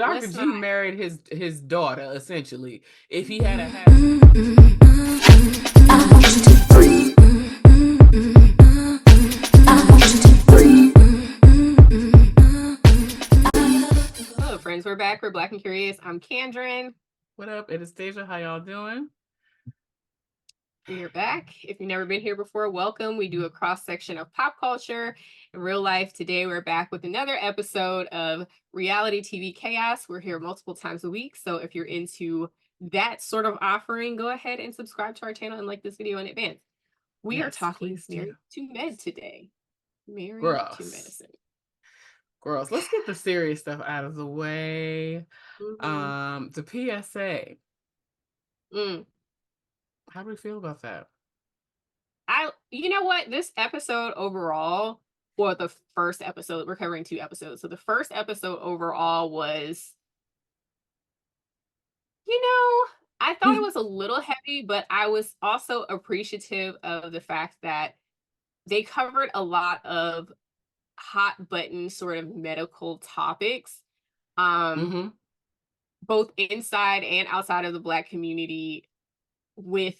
Dr. let's not. G married his daughter, essentially. If he had a had Hello, friends. We're back. We're Black and Curious. I'm Kandrin. what up, Anastasia? How y'all doing? We are back. If you've never been here before, welcome. We do a cross section of pop culture and real life. Today, we're back with another episode of reality TV chaos. We're here multiple times a week. So if you're into that sort of offering, go ahead and subscribe to our channel and like this video in advance. We are talking Married to Med today. Married to Medicine. Girls, let's get the serious stuff out of the way. Mm-hmm. The PSA. Mm. How do we feel about that? You know what? This episode overall, or the first episode, we're covering 2 episodes. So the first episode overall was, I thought it was a little heavy, but I was also appreciative of the fact that they covered a lot of hot button sort of medical topics, both inside and outside of the Black community with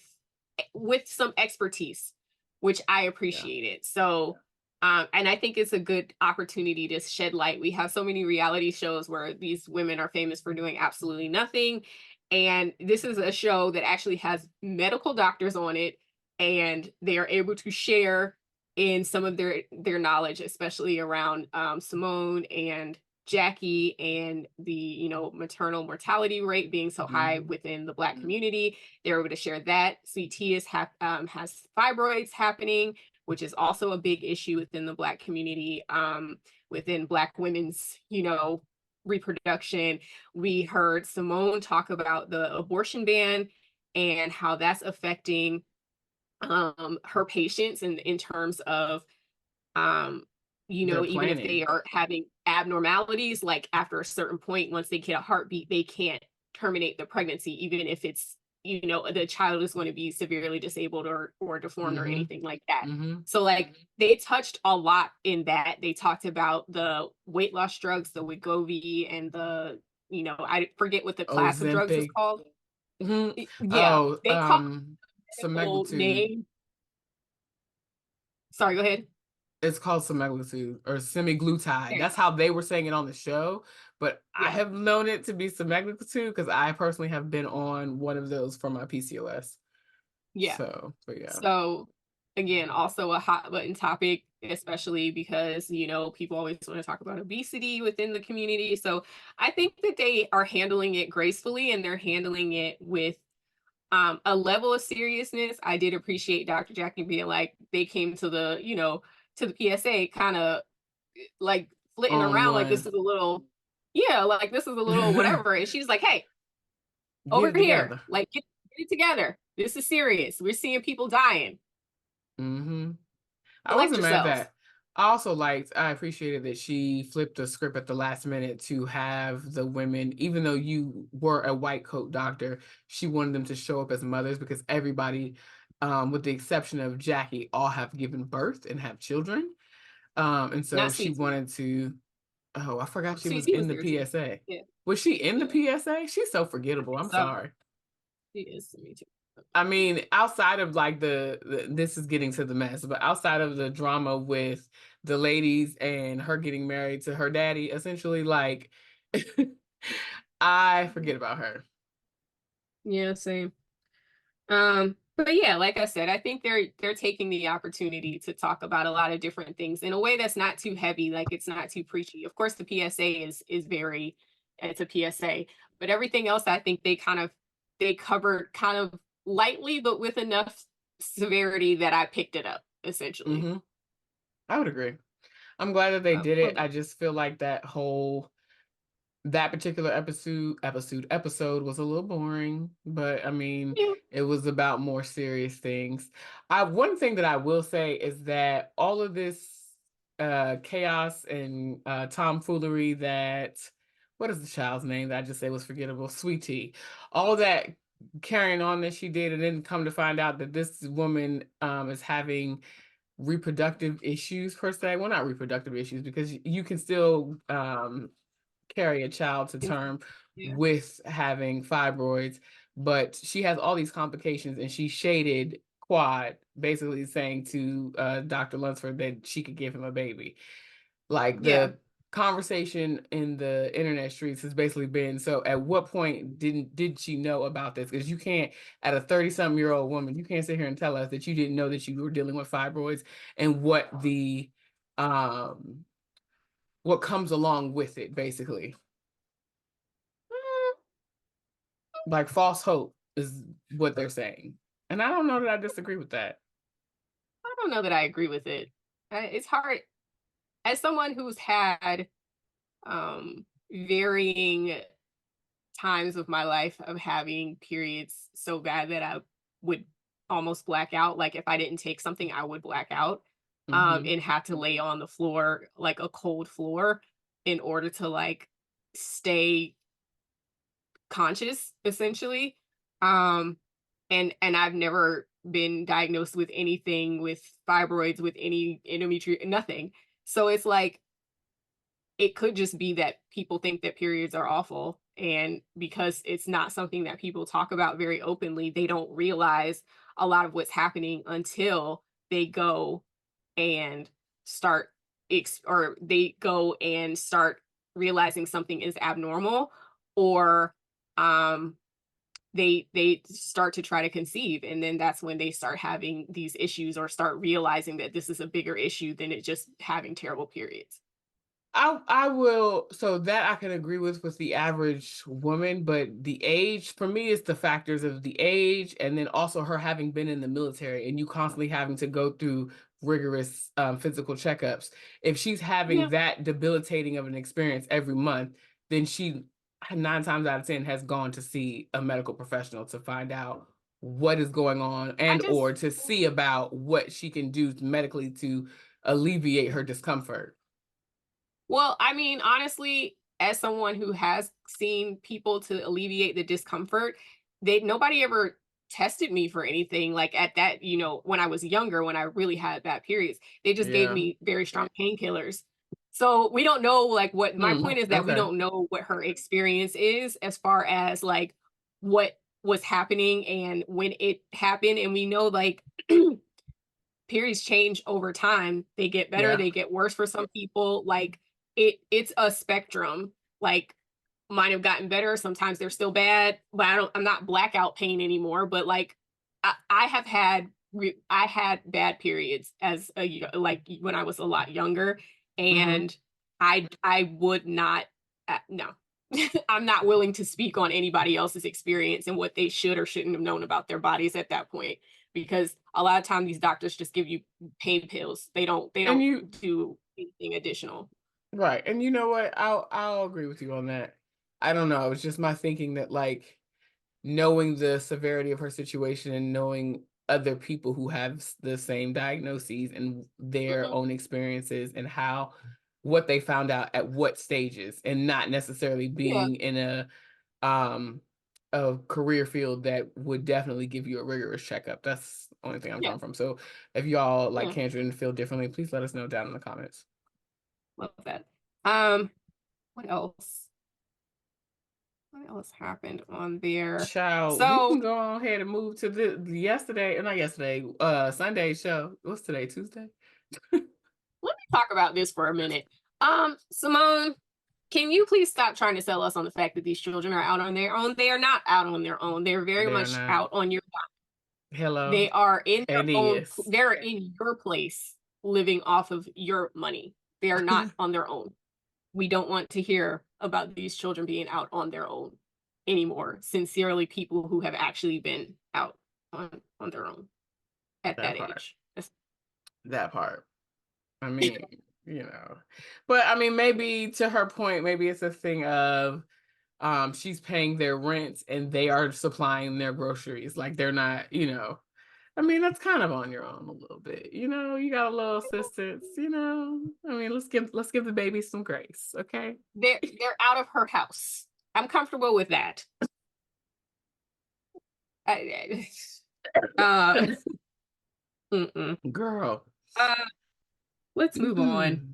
some expertise, which I appreciated. Yeah. So, and I think it's a good opportunity to shed light. We have so many reality shows where these women are famous for doing absolutely nothing. And this is a show that actually has medical doctors on it, and they are able to share in some of their knowledge, especially around Simone and Jackie and the maternal mortality rate being so high within the Black community. They're able to share that. Sweet Tea has fibroids happening, which is also a big issue within the Black community, within Black women's reproduction. We heard Simone talk about the abortion ban and how that's affecting her patients in terms of even if they are having abnormalities, like after a certain point, once they get a heartbeat, they can't terminate the pregnancy, even if it's, the child is going to be severely disabled or deformed or anything like that. So they touched a lot in that. They talked about the weight loss drugs, the Wegovy, and the, I forget what the class of drugs is called. Yeah. They called semaglutide. Sorry, go ahead. It's called semaglutide or semaglutide. That's how they were saying it on the show. But yeah. I have known it to be semaglutide because I personally have been on one of those for my PCOS. Yeah. So again, also a hot button topic, especially because, people always want to talk about obesity within the community. So I think that they are handling it gracefully, and they're handling it with a level of seriousness. I did appreciate Dr. Jackie being like, they came to the, to the PSA kind of like flitting around like this is a little, like this is a little whatever. And she's like, hey, over here, like get it together. This is serious. We're seeing people dying. I wasn't mad at that. I appreciated that she flipped the script at the last minute to have the women, even though you were a white coat doctor, she wanted them to show up as mothers because everybody, with the exception of Jackie, all have given birth and have children. And so she wanted to, I forgot she was in the PSA. Yeah. Was she in the PSA? She's so forgettable. I'm sorry. She is, me too. I mean, outside of like this is getting to the mess, but outside of the drama with the ladies and her getting married to her daddy, essentially, like, I forget about her. Yeah, same. But yeah, like I said, I think they're taking the opportunity to talk about a lot of different things in a way that's not too heavy, like it's not too preachy. Of course, the PSA is very, it's a PSA, but everything else I think they covered kind of lightly, but with enough severity that I picked it up, essentially. I would agree. I'm glad that they did it. I just feel like that particular episode was a little boring, but I mean, it was about more serious things. One thing that I will say is that all of this chaos and tomfoolery that, what is the child's name that I just said was forgettable? Sweet Tea. All that carrying on that she did, and then come to find out that this woman is having reproductive issues per se. Well, not reproductive issues, because you can still carry a child to And- term Yeah. with having fibroids, but she has all these complications, and she shaded Quad, basically saying to Dr. Lunsford that she could give him a baby. Like Yeah. the conversation in the internet streets has basically been, so at what point did she know about this? Because you can't, at a 30-something-year-old woman, you can't sit here and tell us that you didn't know that you were dealing with fibroids and um what comes along with it, basically. Mm, Like false hope is what they're saying. And I don't know that I disagree with that. I don't know that I agree with it. It's hard as someone who's had varying times of my life of having periods so bad that I would almost black out. Like if I didn't take something, I would black out, Mm-hmm. and have to lay on the floor, like a cold floor, in order to like stay conscious, essentially. Um, and I've never been diagnosed with anything with fibroids, with any endometrial, nothing. So it's like it could just be that people think that periods are awful. And because it's not something that people talk about very openly, they don't realize a lot of what's happening until they go and start or they go and start realizing something is abnormal, or um they start to try to conceive, and then that's when they start having these issues or start realizing that this is a bigger issue than it just having terrible periods. I will, so that I can agree with the average woman, but the age for me is the factors of the age, and then also her having been in the military and you constantly having to go through rigorous physical checkups. If she's having Yeah. that debilitating of an experience every month, then she 9 times out of 10 has gone to see a medical professional to find out what is going on, I and just or to see about what she can do medically to alleviate her discomfort. Well, I mean, honestly, as someone who has seen people to alleviate the discomfort, nobody ever tested me for anything like at that, when I was younger, when I really had bad periods. They just gave Yeah. me very strong painkillers. So we don't know like what my point is, that we Okay. don't know what her experience is as far as like what was happening and when it happened. And we know like periods change over time. They get better, Yeah. they get worse for some people. Like it's a spectrum. Like mine have gotten better. Sometimes they're still bad, but I'm not blackout pain anymore. But like I have had I had bad periods as like when I was a lot younger, Hmm. and I would not no. I'm not willing to speak on anybody else's experience and what they should or shouldn't have known about their bodies at that point, because a lot of times these doctors just give you pain pills. They And don't you do anything additional. right. And you know what? I'll agree with you on that. I don't know. It's just my thinking that like knowing the severity of her situation and knowing other people who have the same diagnoses and their Mhm. own experiences and how what they found out at what stages, and not necessarily Yeah, being in um a career field that would definitely give you a rigorous checkup. That's the only thing I'm yeah, coming from. So if y'all like yeah. cancer and feel differently, please let us know down in the comments. Love that. Um, what else? What else happened on there? Child, we can So go on ahead and move to the yesterday, not yesterday, Sunday show. What's today? Tuesday? let me talk about this for a minute. Simone, can you please stop trying to sell us on the fact that these children are out on their own? They are not out on their own. They're very They're much not. out on your Hello. They are in their It own, is. they're in your place living off of your money. They are not on their own. We don't want to hear about these children being out on their own anymore. Sincerely, people who have actually been out on their own at That that part. age. That part. I mean, you know. But I mean, maybe to her point, maybe it's a thing of she's paying their rent and they are supplying their groceries. Like they're not, I mean, that's kind of on your own a little bit. You got a little assistance. I mean, let's give the baby some grace, okay? They're out of her house. I'm comfortable with that. uh, mm-mm. Girl. uh, let's move on. Mm.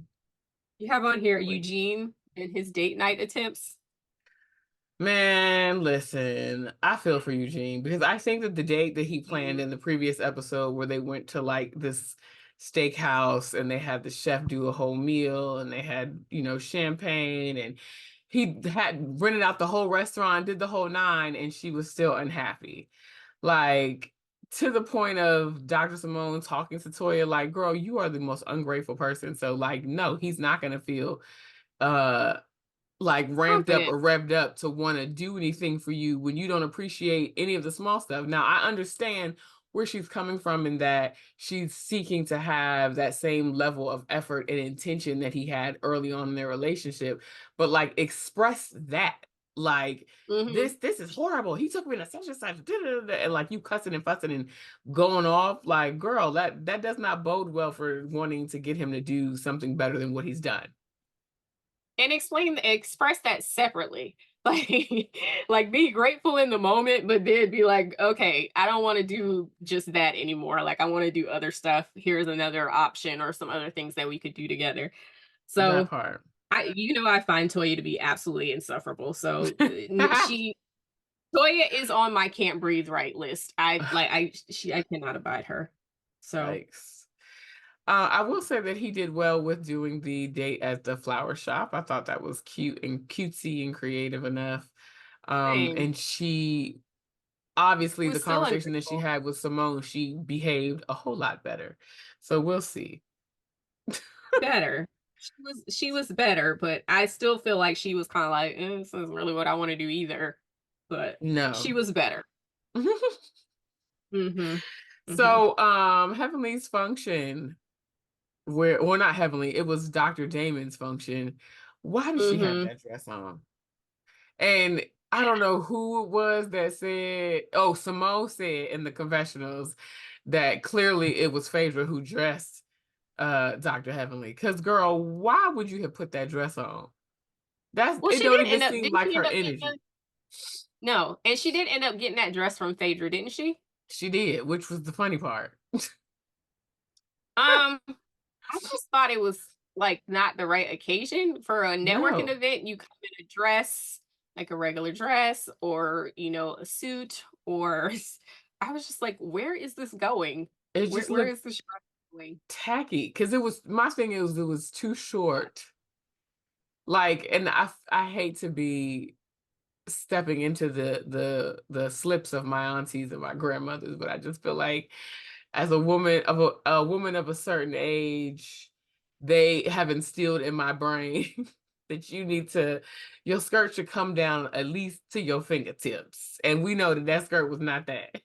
You have on here Eugene. in his date night attempts. Man, listen, I feel for Eugene because I think that the date that he planned in the previous episode where they went to like this steakhouse and they had the chef do a whole meal and they had, champagne and he had rented out the whole restaurant, did the whole nine, and she was still unhappy. Like to the point of Dr. Simone talking to Toya, like, girl, you are the most ungrateful person. So like, no, he's not gonna feel uh like ramped up Confident. or revved up to want to do anything for you when you don't appreciate any of the small stuff. Now, I understand where she's coming from in that she's seeking to have that same level of effort and intention that he had early on in their relationship, but like express that. Like Hmm. this is horrible. He took me to such and such, and like you cussing and fussing and going off. Like, girl, that does not bode well for wanting to get him to do something better than what he's done. And express that separately. Like be grateful in the moment, but then be like, okay, I don't want to do just that anymore. Like I want to do other stuff. Here's another option or some other things that we could do together. That So part. I find Toya to be absolutely insufferable. So Toya is on my can't breathe right list. I cannot abide her. So Yikes. I will say that he did well with doing the date at the flower shop. I thought that was cute and cutesy and creative enough. same. And she obviously She the was still conversation that she ungrateful. had with Simone, she behaved a whole lot better. So we'll see. Better. She was better, but I still feel like she was kind of like, this isn't really what I want to do either. But she No. was better. Mm-hmm. Mm-hmm. So Heavenly's function, where well not Heavenly, it was Dr. Damon's function. Why did she have Mm-hmm. that dress on? And I don't know who it was that said, oh, Simone said in the confessionals that clearly it was Phaedra who dressed Dr. Heavenly. Because girl, why would you have put that dress on? Well, It she don't did even end up. seem Didn't like she her end up getting energy. no? And she did end up getting that dress from Phaedra, didn't she? She did, which was the funny part. I just thought it was like not the right occasion for a networking No. event. You come in a dress, like a regular dress, or a suit, or I was just like, where is this going? It Where just where looked is this going? tacky. Because it was my thing is it was too short. Like, and I hate to be stepping into the slips of my aunties and my grandmothers, but I just feel like as a woman of a certain age, they have instilled in my brain that your skirt should come down at least to your fingertips, and we know that that skirt was not that.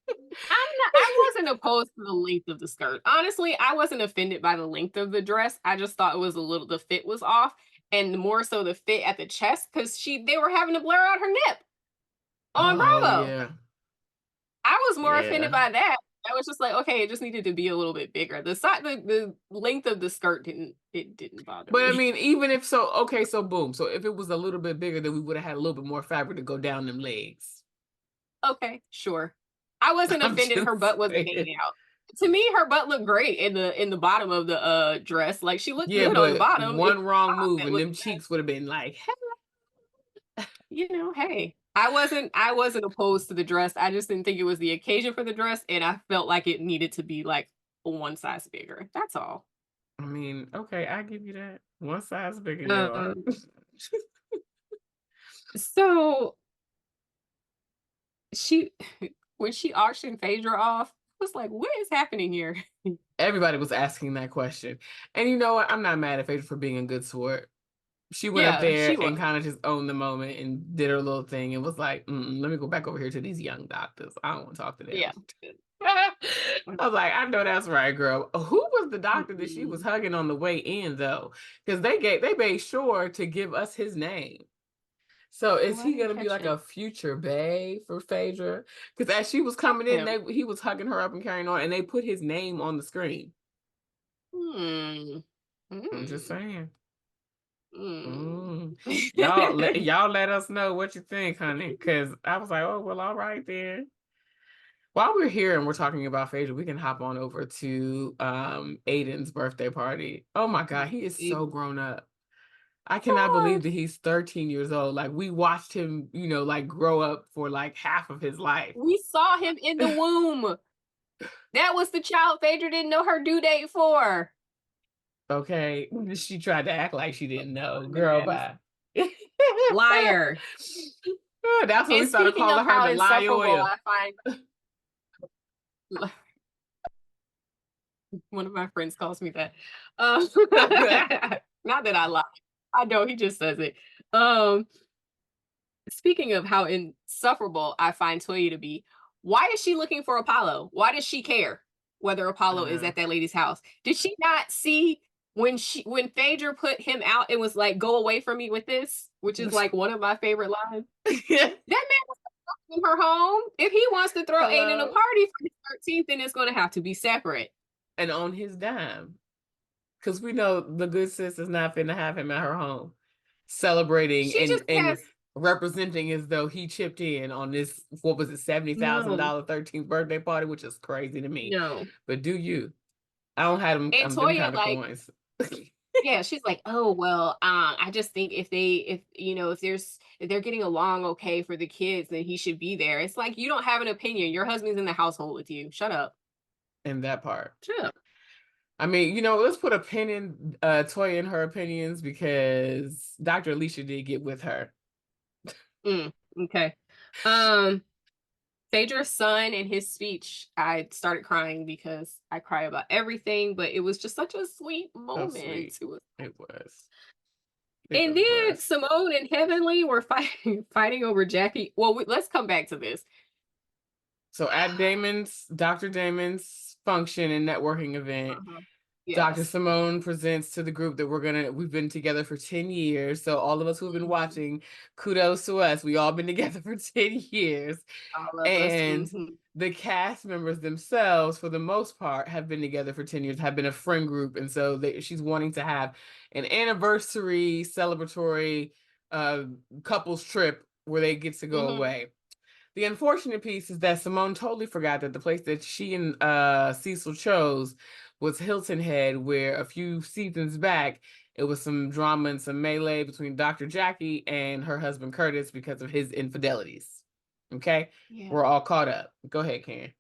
I wasn't opposed to the length of the skirt. Honestly, I wasn't offended by the length of the dress. I just thought it was the fit was off, and more so the fit at the chest because they were having to blur out her nip on Oh Bravo. yeah, I was more offended yeah. by that. I was just like, okay, it just needed to be a little bit bigger. The length of the skirt didn't bother But I me. mean, even if so, okay, so boom. So if it was a little bit bigger, then we would have had a little bit more fabric to go down them legs. Okay, sure. I wasn't I'm offended her just butt wasn't saying. hanging out. To me, her butt looked great in the bottom of the dress. Like she looked Yeah, good on the but bottom. It one wrong top move that and looked them cheeks would have been like, hey. I wasn't opposed to the dress. I just didn't think it was the occasion for the dress, and I felt like it needed to be like one size bigger. That's all. I mean, okay, I give you that. One size bigger, y'all. Um, so she when she auctioned Phaedra off, I was like, what is happening here? Everybody was asking that question. And you know what? I'm not mad at Phaedra for being a good sport. She went up Yeah, she there was. and kind of just owned the moment and did her little thing and was like, let me go back over here to these young doctors. I don't want to talk to them. Yeah. I was like, I know that's right, girl. Who was the doctor that she was Mhm. hugging on the way in, though? Because they made sure to give us his name. So is Oh, I he didn't gonna be catch like it. a future bae for Phaedra? Because as she was coming in, Him. he was hugging her up and carrying on, and they put his name on the screen. Hmm. I'm just Hmm. saying. Hmm. Mm. Y'all let us know what you think, honey. Because I was like, oh well, all right then. While we're here and we're talking about Phaedra, we can hop on over to Aiden's birthday party. Oh my God, he is so Aiden. grown up. I cannot believe that he's 13 years old. Like, we watched him, you know, like grow up for like half of his life. We saw him in the womb. That was the child Phaedra didn't know her due date for. Okay. She tried to act like she didn't know. Girl, Bananas. bye. Liar. That's when we And started speaking of calling her how the insufferable Lioya. I find, one of my friends calls me that. Not that I lie. I know he just says it. Um, Speaking of how insufferable I find Toya to be, why is she looking for Apollo? Why does she care whether Apollo is Uh, at that lady's house? Did she not see when Phaedra put him out and was like, "Go away from me with this," which is like one of my favorite lines. That man was in her home. If he wants to throw Aiden a Hello. party for his 13th, then it's going to have to be separate. And on his dime. Because we know the good sis is not finna have him at her home celebrating She just and has representing as though he chipped in on this, what was it, no, $70,000 13th birthday party, which is crazy to me. no. But do you? I don't have And them Toya, kind of like, coins. yeah, she's like, oh well, I just think if you know if they're getting along okay for the kids, then he should be there. It's like you don't have an opinion. Your husband's in the household with you. Shut up. In that part. Shut up. I mean, you know, let's put a pin in Toya and her opinions because Dr. Alicia did get with her. Okay. Um, Phaedra's son in his speech, I started crying because I cry about everything, but it was just such a sweet So moment. sweet. It was. It was. It And really then was. Simone and Heavenly were fighting over Jackie. Well, let's come back to this. So at Dr. Damon's function and networking event, Uh-huh. Dr. Yes. Simone presents to the group that we've been together for 10 years. So all of us who've been Mhm. watching, kudos to us. We all been together for 10 years. All of us. And Mhm. the cast members themselves, for the most part, have been together for 10 years, have been a friend group. And so she's wanting to have an anniversary celebratory uh, couples trip where they get to go Mhm. away. The unfortunate piece is that Simone totally forgot that the place that she and Cecil chose was Hilton Head, where a few seasons back it was some drama and some melee between Dr. Jackie and her husband Curtis because of his infidelities. Okay, Yeah. we're all caught up. Go ahead, Karen.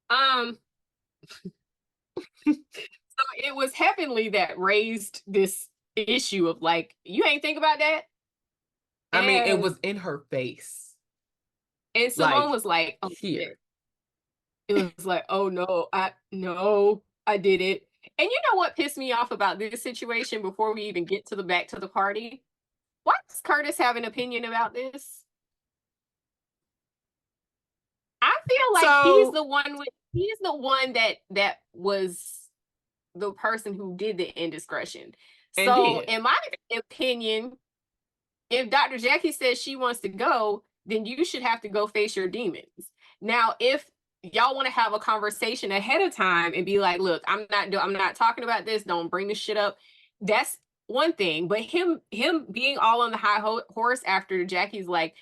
Um, so it was Heavenly that raised this issue of like, you ain't think about that? I mean, it And was in her face, Simone like was like, oh shit. here. It was like, oh no, I did it. And you know what pissed me off about this situation before we even get to the back to the party? Why does Curtis have an opinion about this? I feel like So, he's the one that was the person who did the indiscretion. and So did. in my opinion, if Dr. Jackie says she wants to go, then you should have to go face your demons. Now, if y'all want to have a conversation ahead of time and be like, look, I'm not talking about this, don't bring this shit up. That's one thing. But him being all on the high horse after Jackie's like,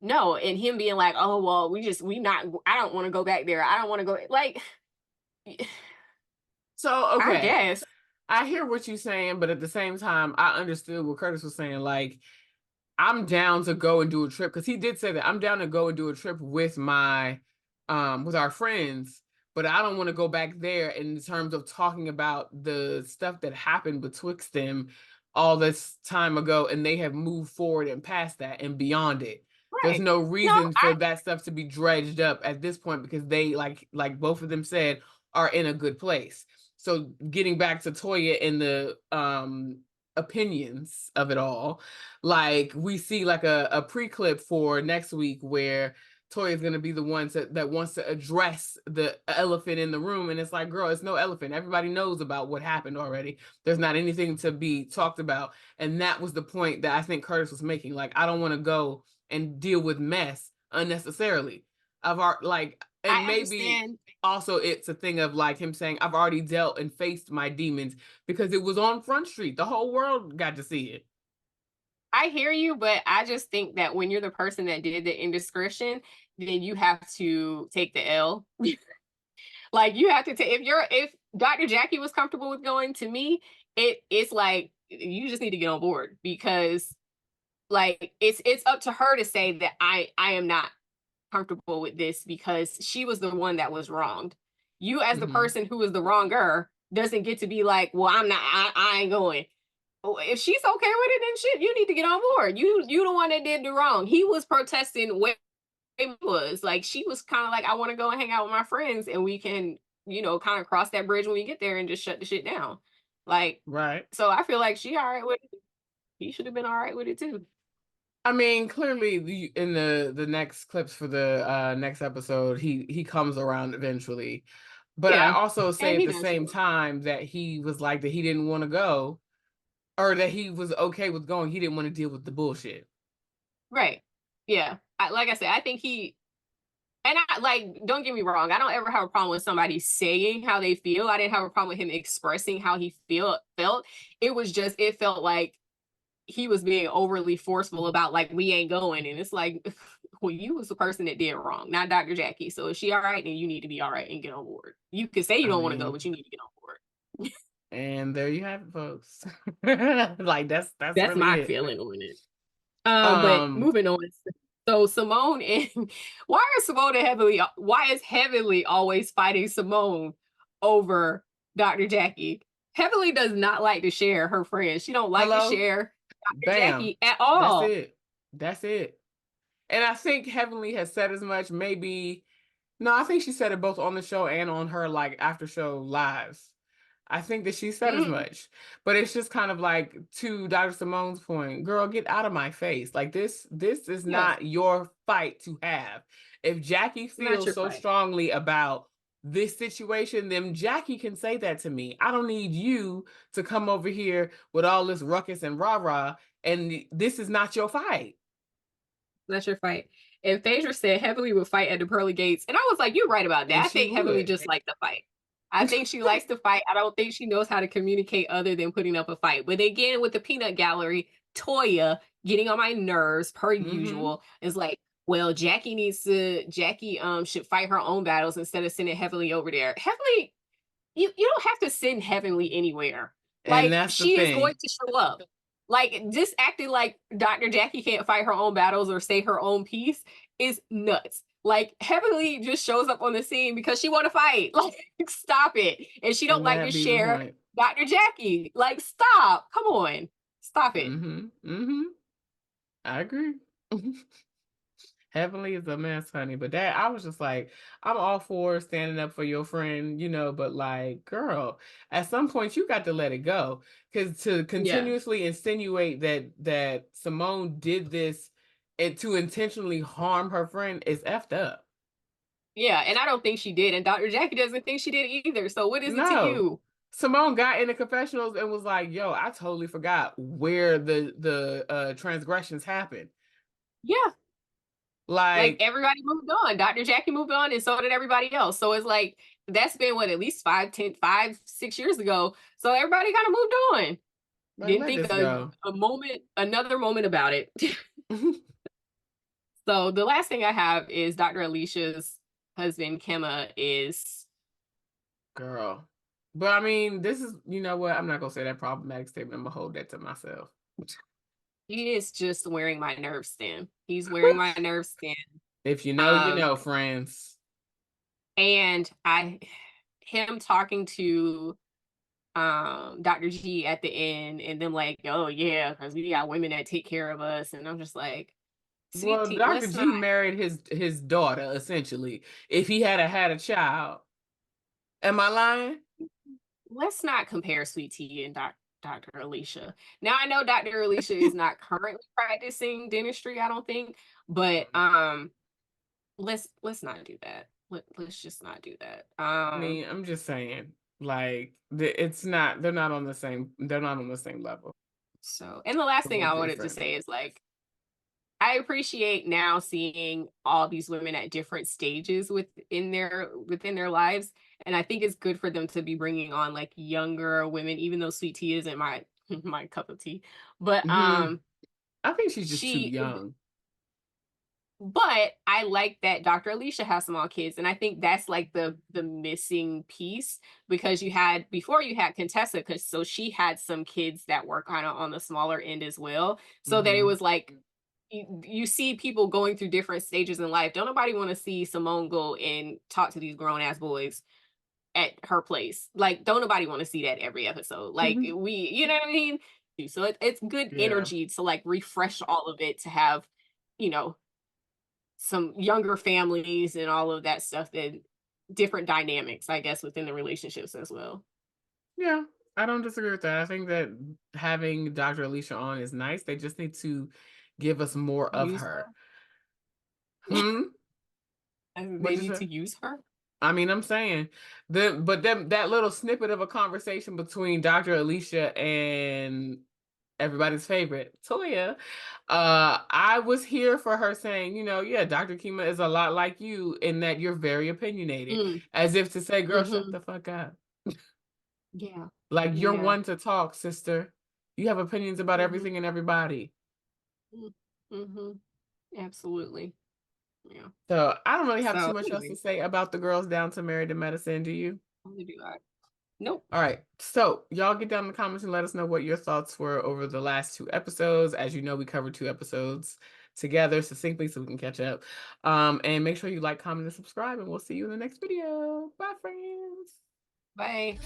no, and him being like, oh well, we not I don't want to go back there. I don't want to go like So, I okay. guess. I hear what you're saying, but at the same time, I understood what Curtis was saying. Like, I'm down to go and do a trip because he did say that I'm down to go and do a trip with my with our friends, but I don't want to go back there in terms of talking about the stuff that happened betwixt them all this time ago, and they have moved forward and past that and beyond it. There's Right. no No, reason for that stuff to be dredged up at this point because they like both of them said are in a good place. So getting back to Toya and the opinions of it all, like we see like a pre-clip for next week where Toya is going to be the one that wants to address the elephant in the room. And it's like, girl, it's no elephant. Everybody knows about what happened already. There's not anything to be talked about. And that was the point that I think Curtis was making. Like, I don't want to go and deal with mess unnecessarily. And I maybe understand. also it's a thing of like him saying, I've already dealt and faced my demons because it was on Front Street. The whole world got to see it. I hear you, but I just think that when you're the person that did the indiscretion, then you have to take the L. Like you have to take if Dr. Jackie was comfortable with going to me, it's like you just need to get on board, because like it's up to her to say that I am not comfortable with this, because she was the one that was wronged. You as the Hmm. person who is the wronger doesn't get to be like, well, I'm not, I ain't going. Oh, if she's okay with it, then shit, you need to get on board. You the one that did the wrong. He was protesting way was like, she was kind of like, I want to go and hang out with my friends, and we can, kind of cross that bridge when we get there and just shut the shit down. Like, Right. so I feel like she all right with it. He should have been all right with it too. I mean, clearly, in the next clips for the next episode, he comes around eventually. But I Yeah, also say and at he the does same show up. time that he was like that he didn't want to go, or that he was okay with going. He didn't want to deal with the bullshit. Right. Yeah. Like I said, I think he, and I like, don't get me wrong, I don't ever have a problem with somebody saying how they feel. I didn't have a problem with him expressing how he felt. It was just, it felt like he was being overly forceful about like, we ain't going. And it's like, well, you was the person that did wrong, not Dr. Jackie. So is she all right? Then you need to be all right and get on board. You can say you I don't want to go, mean, but you need to get on board. and there you have it, folks. Like that's That's really my it. feeling on it. But Um, moving on. So Simone and why is Heavenly always fighting Simone over Dr. Jackie? Heavenly does not like to share her friends. She don't like to hello, share Dr. bam, Jackie at that's all. it. That's it. And I think Heavenly has said as much. Maybe no, I think she said it both on the show and on her like after show lives. I think that she said as Mm, much, but it's just kind of like to Dr. Simone's point, girl, get out of my face. Like this is yes, not your fight to have. If Jackie not feels your so fight. strongly about this situation, then Jackie can say that to me. I don't need you to come over here with all this ruckus and rah-rah, and this is not your fight. Not your fight. And Phaedra said Heavenly would fight at the pearly gates. And I was like, you're right about that. And I she think Heavenly would. just likes to fight. I think she likes to fight. I don't think she knows how to communicate other than putting up a fight. But again, with the peanut gallery, Toya getting on my nerves per Mm-hmm. usual is like, well, Jackie should fight her own battles instead of sending Heavenly over there. Heavenly, you don't have to send Heavenly anywhere. And Like, that's the she is going thing. to show up. Like, just acting like Dr. Jackie can't fight her own battles or say her own piece is nuts. Like, Heavenly just shows up on the scene because she want to fight. Like, stop it. And she don't And like to that be the share point. Dr. Jackie. Like, stop. Come on. Stop it. Mm-hmm. Mm-hmm. I agree. Heavenly is a mess, honey. But that I was just like, I'm all for standing up for your friend, but like, girl, at some point you got to let it go. Because to Yeah. continuously insinuate that Simone did this and to intentionally harm her friend is effed up. Yeah. And I don't think she did. And Dr. Jackie doesn't think she did either. So what is it to No. you? Simone got in the confessionals and was like, yo, I totally forgot where the transgressions happened. Yeah. Like, Like, everybody moved on. Dr. Jackie moved on, and so did everybody else. So it's like, that's been what, at least 5, 6 years ago. So everybody kind of moved on. Didn't let think this go. another moment about it. So the last thing I have is Dr. Alicia's husband, Kema, is Girl. But I mean, this is, you know what? I'm not gonna say that problematic statement. I'm gonna hold that to myself. he is just wearing my nerves thin. He's wearing my nerves thin. If you know, you Um, know, friends. and him talking to Dr. G at the end, and them like, oh yeah, because we got women that take care of us. And I'm just like, Well, sweetie, Dr. G married his daughter, essentially. If he had a child. Am I lying? let's not compare Sweet Tea and Dr. Alicia. Now I know Dr. Alicia is not currently practicing dentistry, I don't think, but let's not do that. Let's just not do that. I mean, I'm just saying, like, it's not, they're not on the same level. So, and the last thing They're I wanted to different. say is like, I appreciate now seeing all these women at different stages within their lives, and I think it's good for them to be bringing on like younger women, even though Sweet Tea isn't my my cup of tea. But Mhm. I think she's just too she young. But I like that Dr. Alicia has small kids, and I think that's like the missing piece, because before you had Contessa, because so she had some kids that were kind of on the smaller end as well, so that it Mhm. was like you see people going through different stages in life. Don't nobody want to see Simone go and talk to these grown ass boys at her place. Like, don't nobody want to see that every episode. Like, Mhm. you know what I mean? So it's good Yeah. energy to like refresh all of it, to have, you know, some younger families and all of that stuff, that different dynamics, I guess, within the relationships as well. Yeah. I don't disagree with that. I think that having Dr. Alicia on is nice. They just need to give us more of Use her. her. Hmm? And they What'd you need say? to use her. I mean, I'm saying that little snippet of a conversation between Dr. Alicia and everybody's favorite, Toya. I was here for her saying, yeah, Dr. Kema is a lot like you in that you're very opinionated, Mm, as if to say, girl, shut mm-hmm. the fuck up. Yeah. Like, you're Yeah. one to talk, sister. You have opinions about Mm-hmm. everything and everybody. Mm-hmm. Absolutely. Yeah. So I don't really have too So much else to anyway, say about the girls down to Married to Medicine, do you? only do I. Nope. All right. So y'all get down in the comments and let us know what your thoughts were over the last 2 episodes. As you know, we covered 2 episodes together succinctly so we can catch up. And make sure you like, comment, and subscribe, and we'll see you in the next video. Bye, friends. Bye.